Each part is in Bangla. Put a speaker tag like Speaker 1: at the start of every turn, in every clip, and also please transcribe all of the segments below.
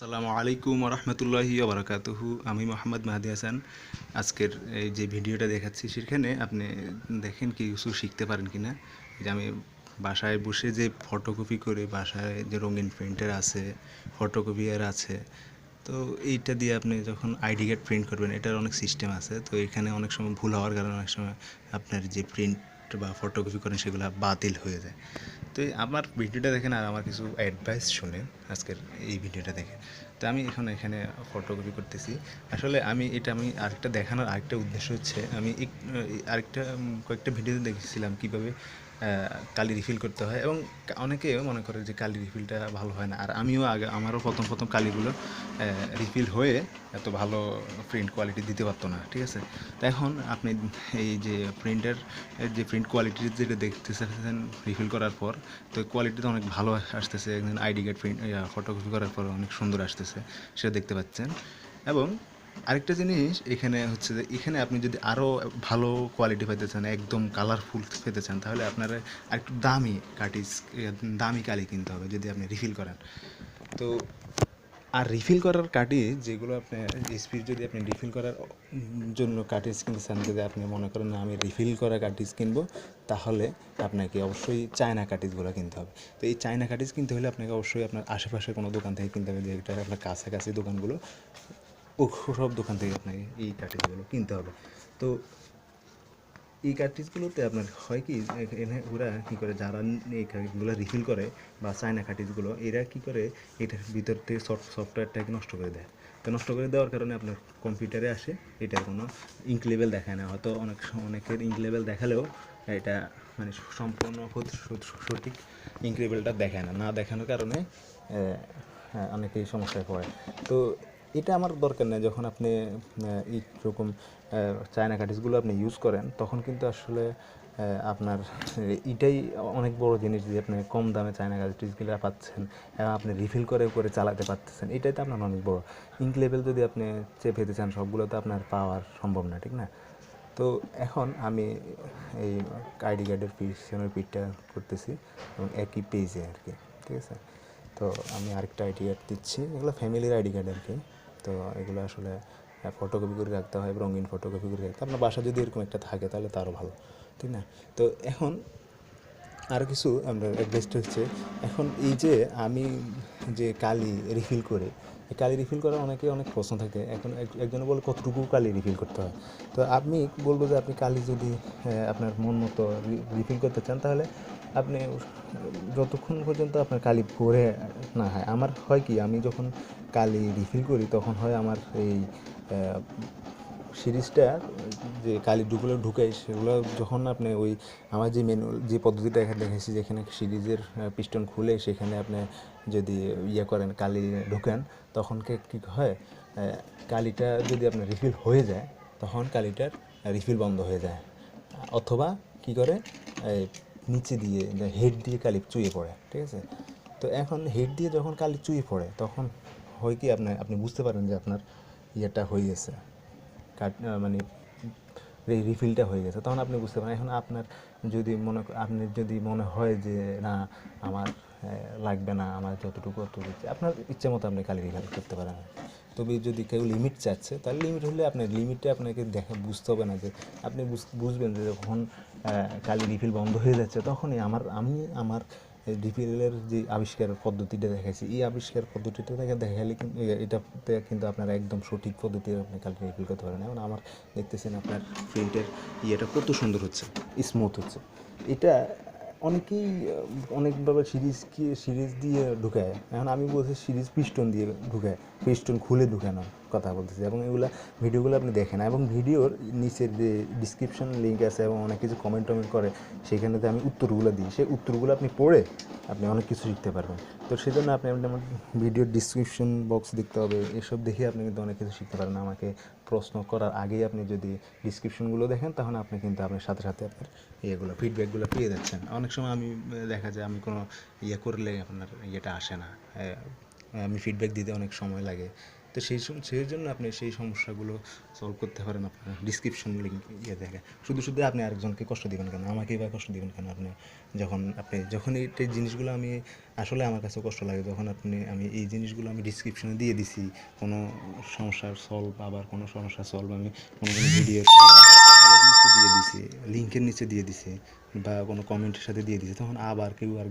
Speaker 1: আসসালামু আলাইকুম রহমতুল্লাহি বারাকাতুহু। আমি মোহাম্মদ মাহাদি হাসান। আজকের এই যে ভিডিওটা দেখাচ্ছি সেখানে আপনি দেখেন কি কিছু শিখতে পারেন কিনা। যে আমি বাসায় বসে যে ফটোকপি করে বাসায় যে রঙিন প্রিন্টার আছে, ফটোকপিয়ার আছে, তো এইটা দিয়ে আপনি যখন আইডি কার্ড প্রিন্ট করবেন এটার অনেক সিস্টেম আছে। তো এখানে অনেক সময় ভুল হওয়ার কারণে অনেক সময় আপনার যে প্রিন্ট বা ফটোকপি করেন সেগুলো বাতিল হয়ে যায়। তো আমার ভিডিওটা দেখেন আর আমার কিছু অ্যাডভাইস শুনেন আজকের এই ভিডিওটা দেখে। তো আমি এখন এখানে ফটোকপি করতেছি। আসলে আমি আরেকটা দেখানোর আরেকটা উদ্দেশ্য হচ্ছে আমি আরেকটা কয়েকটা ভিডিওতে দেখেছিলাম কীভাবে কালি রিফিল করতে হয়, এবং অনেকে মনে করে যে কালি রিফিলটা ভালো হয় না। আর আমিও আমারও প্রথম কালিগুলো রিফিল হয়ে এত ভালো প্রিন্ট কোয়ালিটি দিতে পারতো না, ঠিক আছে। তো এখন আপনি এই যে প্রিন্টার যে প্রিন্ট কোয়ালিটি যেটা দেখতেছেন রিফিল করার পর, তো কোয়ালিটি তো অনেক ভালো আসতেছে। একদিন আইডি কার্ড প্রিন্ট ফটোকপি করার পর অনেক সুন্দর আসতেছে, সেটা দেখতে পাচ্ছেন। এবং আরেকটা জিনিস এখানে হচ্ছে যে এখানে আপনি যদি আরও ভালো কোয়ালিটি পেতে চান, একদম কালারফুল পেতে চান, তাহলে আপনার আরেকটু দামি কালি কিনতে হবে যদি আপনি রিফিল করেন। তো আর রিফিল করার কার্ট্রিজ যেগুলো আপনার এসপির, যদি আপনি রিফিল করার জন্য কার্ট্রিজ কিনতে চান, যদি আপনি মনে করেন না আমি রিফিল করা কার্ট্রিজ কিনবো, তাহলে আপনাকে অবশ্যই চায়না কার্ট্রিজগুলো কিনতে হবে। তো এই চায়না কার্ট্রিজ কিনতে হলে আপনাকে অবশ্যই আপনার আশেপাশে কোনো দোকান থেকে কিনতে হবে, যেটা আপনার কাছাকাছি দোকানগুলো, সব দোকান থেকে আপনাকে এই কার্ট্রিজগুলো কিনতে হবে। তো এই কার্ট্রিজগুলোতে আপনার হয় কি, ওরা কী করে, যারা এই কার্ট্রিজগুলো রিফিল করে বা চায়না কার্ট্রিজগুলো, এরা কী করে এটার ভিতর থেকে সফটওয়্যারটাকে নষ্ট করে দেয়। তো নষ্ট করে দেওয়ার কারণে আপনার কম্পিউটারে আসে এটার কোনো ইঙ্ক লেভেল দেখায় না। হয়তো অনেকের ইঙ্ক লেভেল দেখালেও এটা মানে সম্পূর্ণ সঠিক ইঙ্ক লেভেলটা দেখায় না দেখানোর কারণে অনেকেই সমস্যায় পড়ে। তো এটা আমার দরকার নেই। যখন আপনি এইরকম চায়না কার্ট্রিজগুলো আপনি ইউজ করেন, তখন কিন্তু আসলে আপনার এটাই অনেক বড় জিনিস যে আপনি কম দামে চায়না কার্ট্রিজগুলো পাচ্ছেন এবং আপনি রিফিল করে চালাতে পারতেছেন। এটাই তো আপনার অনেক বড়। ইঙ্ক লেভেল যদি আপনি চেপে চান, সবগুলো তো আপনার পাওয়ার সম্ভব না, ঠিক না? তো এখন আমি এই আইডি কার্ডের পিছনের পিঠটা করতেছি এবং একই পেজে আর কি, ঠিক আছে। তো আমি আরেকটা আইডি কার্ড দিচ্ছি, এগুলো ফ্যামিলির আইডি কার্ড আর কি। তো এগুলো আসলে ফটোকপি করে রাখতে হয়, রঙিন ফটোকপি করে রাখতে। আপনার বাসা যদি এরকম একটা থাকে তাহলে তো আরও ভালো, ঠিক না? তো এখন আরও কিছু আমরা অ্যাডভাইসটা হচ্ছে, এখন এই যে আমি যে কালি রিফিল করে, এই কালি রিফিল করা অনেক প্রশ্ন থাকে। এখন একজনে বলে কতটুকু কালি রিফিল করতে হয়। তো আমি বলবো যে আপনি কালি যদি আপনার মন মতো রিফিল করতে চান, তাহলে আপনি যতক্ষণ পর্যন্ত আপনার কালি পরে না হয়। আমার হয় কি, আমি যখন কালি রিফিল করি তখন হয় আমার এই সিরিজটা যে কালি ঢুকাই, সেগুলো যখন আপনি ওই আমার যে যে পদ্ধতিটা এখানে দেখেছি, যেখানে সিরিজের পিস্টন খুলে সেখানে আপনি যদি করেন, কালি ঢুকান, তখন কী হয়, কালিটা যদি আপনার রিফিল হয়ে যায়, তখন কালিটার রিফিল বন্ধ হয়ে যায়। অথবা কী করে, নিচে দিয়ে হেড দিয়ে কালি চুইয়ে পড়ে, ঠিক আছে। তো এখন হেড দিয়ে যখন কালি চুইয়ে পড়ে, তখন হয় কি, আপনি বুঝতে পারেন যে আপনার হয়ে গেছে, মানে রিফিলটা হয়ে গেছে, তখন আপনি বুঝতে পারেন। এখন আপনার যদি মনে হয় যে না আমার লাগবে না, আমার যতটুকু আপনার ইচ্ছে মতো আপনি কালি রিফিল করতে পারেন। তবে যদি কেউ লিমিট চাচ্ছে, তাহলে লিমিট হলে আপনার লিমিটটা আপনাকে বুঝতে হবে না, যে আপনি বুঝবেন যে যখন কালি রিফিল বন্ধ হয়ে যাচ্ছে, তখনই আমি আমার রিফিলের যে আবিষ্কার পদ্ধতিটা দেখেছি, এই আবিষ্কার পদ্ধতিটা দেখালে কিন্তু এটাতে কিন্তু আপনারা একদম সঠিক পদ্ধতি আপনি কালি রিফিল করতে পারেন। এখন আমার দেখতেছেন আপনার প্রিন্টের কত সুন্দর হচ্ছে, স্মুথ হচ্ছে। এটা অনেকেই অনেকভাবে সিরিজ দিয়ে ঢুকায়। এখন আমি বলছি সিরিজ পিস্টন দিয়ে ঢুকায়, পিস্টন খুলে ঢুকানোর কথা বলতেছি। এবং ভিডিওগুলো আপনি দেখেন, এবং ভিডিওর নিচের যে ডিসক্রিপশন লিঙ্ক আছে এবং অনেক কিছু কমেন্ট করে, সেখানেতে আমি উত্তরগুলো দিই। সেই উত্তরগুলো আপনি পড়ে আপনি অনেক কিছু শিখতে পারবেন। তো সেই জন্য আপনি আমার ভিডিওর ডিসক্রিপশন বক্স দেখতে হবে, এসব দেখে আপনি কিন্তু অনেক কিছু শিখতে পারেন। আমাকে প্রশ্ন করার আগেই আপনি যদি ডিসক্রিপশনগুলো দেখেন, তাহলে আপনি কিন্তু আপনার সাথে আপনার ফিডব্যাকগুলো পেয়ে যাচ্ছেন। অনেক সময় আমি দেখা যায় আমি কোনো করলে আপনার আসে না, আমি ফিডব্যাক দিতে অনেক সময় লাগে। তো সেই জন্য আপনি সেই সমস্যাগুলো সলভ করতে পারেন আপনার ডিসক্রিপশন লিঙ্ক দেখে। শুধু আপনি আরেকজনকে কষ্ট দিবেন কেন, আমাকেই বা কষ্ট দিবেন কেন? আপনি যখন এই জিনিসগুলো আমি আসলে আমার কাছে কষ্ট লাগে যখন আমি এই জিনিসগুলো আমি ডিসক্রিপশনে দিয়ে দিছি কোনো সমস্যার সলভ, আবার কোনো সমস্যার সলভ আমি কোনো ভিডিওর নিচে দিয়ে দিছি, লিঙ্কের নিচে দিয়ে দিছি বা কোনো কমেন্টের সাথে দিয়ে দিছি, তখন আবার কেউ আর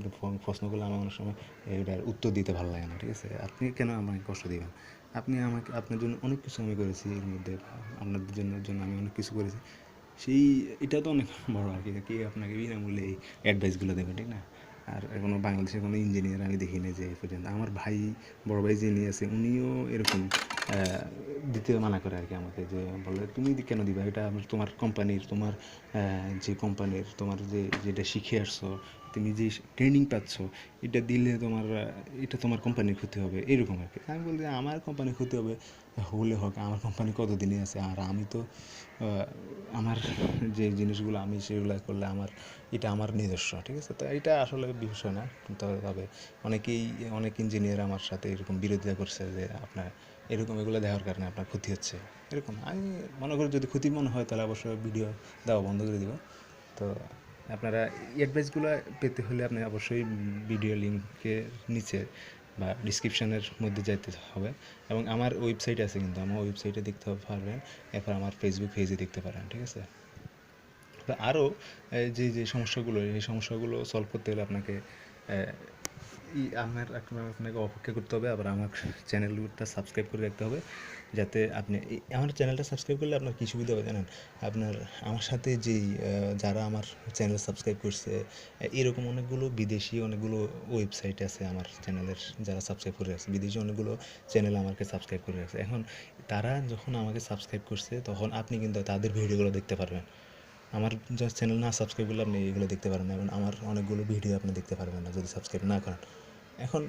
Speaker 1: প্রশ্ন করলে আমার অনেক সময় এটার উত্তর দিতে ভালো লাগে না। ঠিক আছে, আপনি কেন আমাকে কষ্ট দিবেন? আপনার জন্য অনেক কিছু আমি করেছি, এর মধ্যে আপনাদের জন্য আমি অনেক কিছু করেছি। এটা তো অনেক বড় আর কি, কে আপনাকে বিনামূল্যে এই অ্যাডভাইসগুলো দেবে, ঠিক না? আর কোনো বাংলাদেশের কোনো ইঞ্জিনিয়ার আমি দেখি না যে এই পর্যন্ত। আমার বড় ভাই যিনি আছে উনিও এরকম দিতে মানা করে আর কি আমাকে, যে বলে তুমি কেন দিবা, এটা তোমার কোম্পানির, যে কোম্পানির তোমার যেটা শিখে আসছো, তুমি যে ট্রেনিং পাচ্ছ, এটা দিলে এটা তোমার কোম্পানির ক্ষতি হবে, এরকম আর কি। আমি বলি যে আমার কোম্পানির ক্ষতি হলে হোক, আমার কোম্পানি কতদিনই আছে, আর আমি তো আমার যে জিনিসগুলো আমি সেগুলো করলে এটা আমার নিজস্ব, ঠিক আছে? তো এটা আসলে বিষয় না। তবে অনেক ইঞ্জিনিয়ার আমার সাথে এরকম বিরোধিতা করছে যে আপনার এগুলো দেওয়ার কারণে আপনার ক্ষতি হচ্ছে, এরকম। আমি মনে করি যদি ক্ষতি মনে হয় তাহলে অবশ্যই ভিডিও দেওয়া বন্ধ করে দিব। তো আপনারা অ্যাডভাইসগুলো পেতে হলে আপনি অবশ্যই ভিডিও লিঙ্কের নিচে বা ডিসক্রিপশানের মধ্যে যেতে হবে, এবং আমার ওয়েবসাইট আছে, কিন্তু আমার ওয়েবসাইটে দেখতে পারবেন, এরপর আমার ফেসবুক পেজে দেখতে পারেন, ঠিক আছে? তো আরও যে সমস্যাগুলো সলভ করতে হলে আপনাকে অপেক্ষা করতে হবে, আবার আমার চ্যানেলটা সাবস্ক্রাইব করে রাখতে হবে, যাতে আমার চ্যানেলটা সাবস্ক্রাইব করলে আপনার কী সুবিধা হবে জানেন? আপনার আমার সাথে যারা আমার চ্যানেল সাবস্ক্রাইব করছে, এরকম অনেকগুলো ওয়েবসাইট আছে আমার চ্যানেলের, যারা সাবস্ক্রাইব করে রাখছে, বিদেশি অনেকগুলো চ্যানেল আমাকে সাবস্ক্রাইব করে রাখছে। এখন তারা যখন আমাকে সাবস্ক্রাইব করছে, তখন আপনি কিন্তু তাদের ভিডিওগুলো দেখতে পারবেন। আমার জাস্ট চ্যানেল না সাবস্ক্রাইব করলে আপনি এগুলো দেখতে পারেন না, এবং আমার অনেকগুলো ভিডিও আপনি দেখতে পারবেন না যদি সাবস্ক্রাইব না করেন। এখন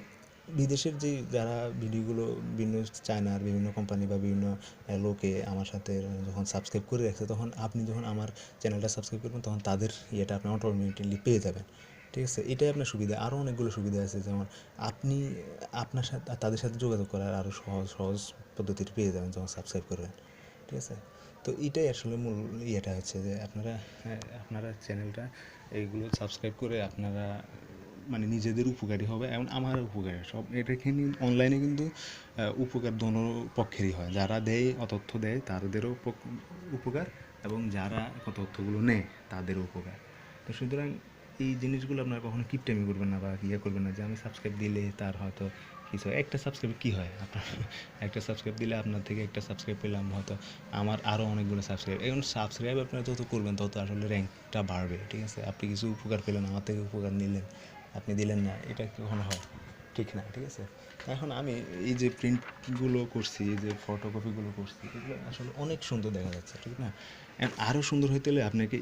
Speaker 1: বিদেশের যারা ভিডিওগুলো বিভিন্ন চায়নার বিভিন্ন কোম্পানি বা বিভিন্ন লোকে আমার সাথে যখন সাবস্ক্রাইব করে রাখছে, তখন আপনি যখন আমার চ্যানেলটা সাবস্ক্রাইব করবেন, তখন তাদের আপনি অটোমেটিকলি পেয়ে যাবেন, ঠিক আছে? এটাই আপনার সুবিধা। আরও অনেকগুলো সুবিধা আছে, যেমন আপনি আপনার সাথে তাদের সাথে যোগাযোগ করার আরও সহজ পদ্ধতিটি পেয়ে যাবেন যখন সাবস্ক্রাইব করবেন, ঠিক আছে? তো এটাই আসলে মূল হচ্ছে যে আপনারা চ্যানেলটা এইগুলো সাবস্ক্রাইব করে আপনারা নিজেদের উপকারী হবে, এবং আমার উপকারী সব। এটা কিন্তু অনলাইনে কিন্তু উপকার দোনো পক্ষেরই হয়, যারা তথ্য দেয় তাদেরও উপকার, এবং যারা তথ্যগুলো নেয় তাদেরও উপকার। তো সুতরাং এই জিনিসগুলো আপনারা কখনো কিপটামি করবেন না, বা করবেন না যে আমি সাবস্ক্রাইব দিলে তার হয়তো কিছু একটা সাবস্ক্রাইব কী হয়, আপনার একটা সাবস্ক্রাইব দিলে আপনার থেকে একটা সাবস্ক্রাইব পেলাম, হয়তো আমার আরও অনেকগুলো সাবস্ক্রাইব। এখন সাবস্ক্রাইব আপনারা যত করবেন তত আসলে র্যাঙ্কটা বাড়বে, ঠিক আছে? আপনি কিছু উপকার পেলেন, আমার থেকে উপকার নিলেন, আপনি দিলেন না, এটা কখনো হয় ঠিক না, ঠিক আছে? এখন আমি এই যে প্রিন্টগুলো করছি, এই যে ফটোকপিগুলো করছি, এগুলো আসলে অনেক সুন্দর দেখা যাচ্ছে, ঠিক না? আরও সুন্দর হইতে হলে আপনাকে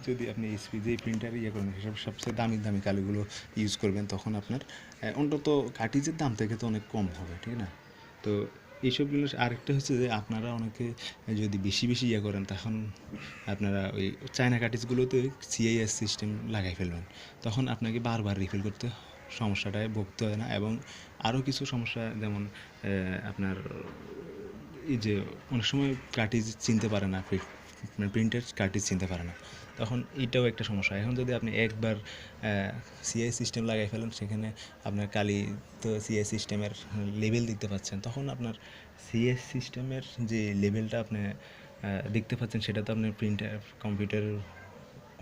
Speaker 1: যদি আপনি যে প্রিন্টার করেন, সেসব সবচেয়ে দামি কালিগুলো ইউজ করবেন, তখন আপনার অন্তত কার্ট্রিজের দাম থেকে তো অনেক কম হবে, ঠিক না? তো এইসবগুলো। আরেকটা হচ্ছে যে আপনারা অনেকে যদি বেশি করেন, তখন আপনারা ওই চায়না কার্ট্রিজগুলোতে সিআইএস সিস্টেম লাগাই ফেলবেন, তখন আপনাকে বারবার রিফিল করতে সমস্যাটায় ভুগতে হয় না। এবং আরও কিছু সমস্যা, যেমন আপনার এই যে অনেক সময় কার্ট্রিজ চিনতে পারে না, প্রিন্টার কার্ট্রিজ চিনতে পারে না, তখন এটাও একটা সমস্যা। এখন যদি আপনি একবার সিআই সিস্টেম লাগাই ফেলেন, সেখানে আপনার কালি তো সিআই সিস্টেমের লেভেল দেখতে পাচ্ছেন, তখন আপনার সিআই সিস্টেমের যে লেভেলটা আপনি দেখতে পাচ্ছেন, সেটা তো আপনার কম্পিউটারের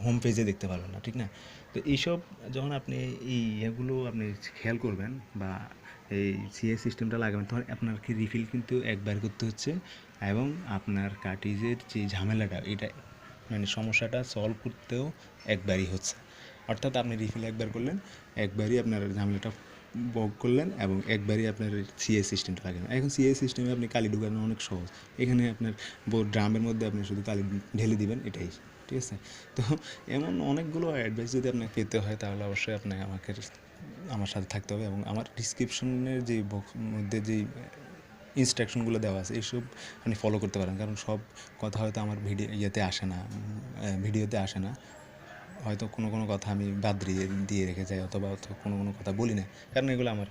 Speaker 1: হোম পেজে দেখতে পারবেন না, ঠিক না? তো এইসব যখন আপনি এগুলো আপনি খেয়াল করবেন, বা এই সিএস সিস্টেমটা লাগাবেন, তখন আপনার রিফিল কিন্তু একবার করতে হচ্ছে, এবং আপনার কার্ট্রিজের যে ঝামেলাটা, এটা সমস্যাটা সলভ করতেও একবারই হচ্ছে। অর্থাৎ আপনি রিফিল একবার করলেন, একবারই আপনার ঝামেলাটা বগ করলেন, এবং একবারই আপনার সিএস সিস্টেমটা লাগালেন। এখন সিএস সিস্টেমে আপনি কালি ঢুকানো অনেক সহজ। এখানে আপনার ড্রামের মধ্যে আপনি শুধু কালি ঢেলে দিবেন, এটাই, ঠিক আছে? তো এমন অনেকগুলো অ্যাডভাইস যদি আপনাকে পেতে হয়, তাহলে অবশ্যই আপনাকে আমার সাথে থাকতে হবে, এবং আমার ডিসক্রিপশনের যে মধ্যে যেই ইনস্ট্রাকশনগুলো দেওয়া আছে, এইসব আপনি ফলো করতে পারেন। কারণ সব কথা হয়তো আমার ভিডিওতে আসে না, হয়তো কোনো কথা আমি বাদ দিয়ে রেখে যাই, অথবা কোনো কথা বলি না, কারণ এগুলো আমার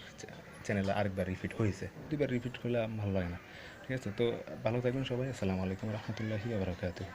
Speaker 1: চ্যানেলে আরেকবার রিপিট হয়েছে, দুইবার রিপিট করলে ভালো লাগে না, ঠিক আছে? তো ভালো থাকবেন সবাই। আসসালামু আলাইকুম রহমতুল্লাহি ওয়া বারাকাতুহু।